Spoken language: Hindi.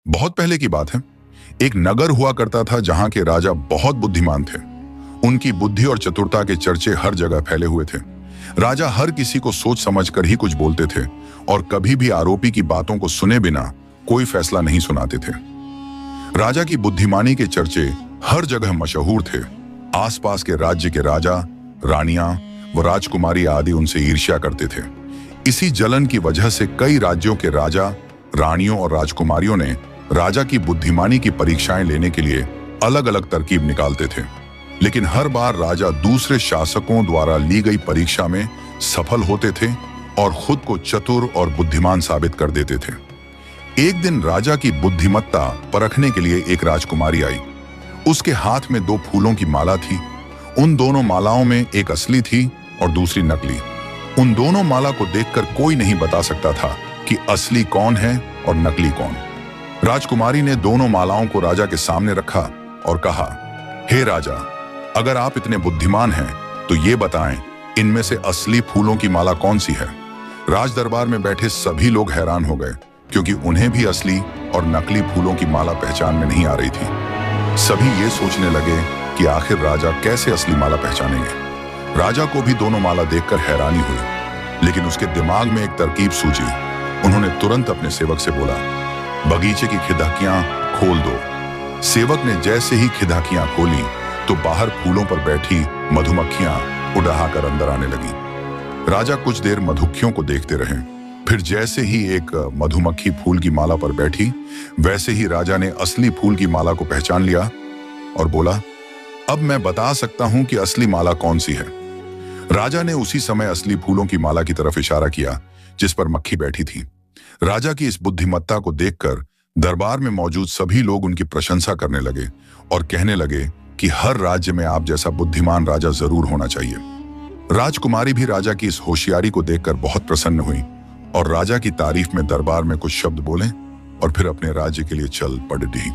बहुत पहले की बात है। एक नगर हुआ करता था जहां के राजा बहुत बुद्धिमान थे। उनकी बुद्धि और चतुरता के चर्चे हर जगह फैले हुए थे। राजा हर किसी को सोच समझकर ही कुछ बोलते थे और कभी भी आरोपी की बातों को सुने बिना कोई फैसला नहीं सुनाते थे। राजा की बुद्धिमानी के चर्चे हर जगह मशहूर थे। आसपास के राज्य के राजा, रानियां व राजकुमारी आदि उनसे ईर्ष्या करते थे। इसी जलन की वजह से कई राज्यों के राजा, रानियों और राजकुमारियों ने राजा की बुद्धिमानी की परीक्षाएं लेने के लिए अलग अलग तरकीब निकालते थे। लेकिन हर बार राजा दूसरे शासकों द्वारा ली गई परीक्षा में सफल होते थे और खुद को चतुर और बुद्धिमान साबित कर देते थे। एक दिन राजा की बुद्धिमत्ता परखने के लिए एक राजकुमारी आई। उसके हाथ में 2 फूलों की माला थी। उन दोनों मालाओं में एक असली थी और दूसरी नकली। उन दोनों माला को देखकर कोई नहीं बता सकता था कि असली कौन है और नकली कौन। राजकुमारी ने दोनों मालाओं को राजा के सामने रखा और कहा, हे राजा, अगर आप इतने बुद्धिमान हैं तो ये बताएं, इनमें से असली फूलों की माला कौन सी है। राज दरबार में बैठे सभी लोग हैरान हो गए, क्योंकि उन्हें भी असली और नकली फूलों की माला पहचान में नहीं आ रही थी। सभी ये सोचने लगे कि आखिर राजा कैसे असली माला पहचानेंगे। राजा को भी दोनों माला देखकर हैरानी हुई, लेकिन उसके दिमाग में एक तरकीब सूझी। उन्होंने तुरंत अपने सेवक से बोला, बगीचे की खिड़कियां खोल दो। सेवक ने जैसे ही खिड़कियां खोली तो बाहर फूलों पर बैठी मधुमक्खियां उड़ाकर अंदर आने लगी। राजा कुछ देर मधुमक्खियों को देखते रहे। फिर जैसे ही एक मधुमक्खी फूल की माला पर बैठी, वैसे ही राजा ने असली फूल की माला को पहचान लिया और बोला, अब मैं बता सकता हूं कि असली माला कौन सी है। राजा ने उसी समय असली फूलों की माला की तरफ इशारा किया जिस पर मक्खी बैठी थी। राजा की इस बुद्धिमत्ता को देखकर दरबार में मौजूद सभी लोग उनकी प्रशंसा करने लगे और कहने लगे कि हर राज्य में आप जैसा बुद्धिमान राजा जरूर होना चाहिए। राजकुमारी भी राजा की इस होशियारी को देखकर बहुत प्रसन्न हुई और राजा की तारीफ में दरबार में कुछ शब्द बोले और फिर अपने राज्य के लिए चल पड़ी।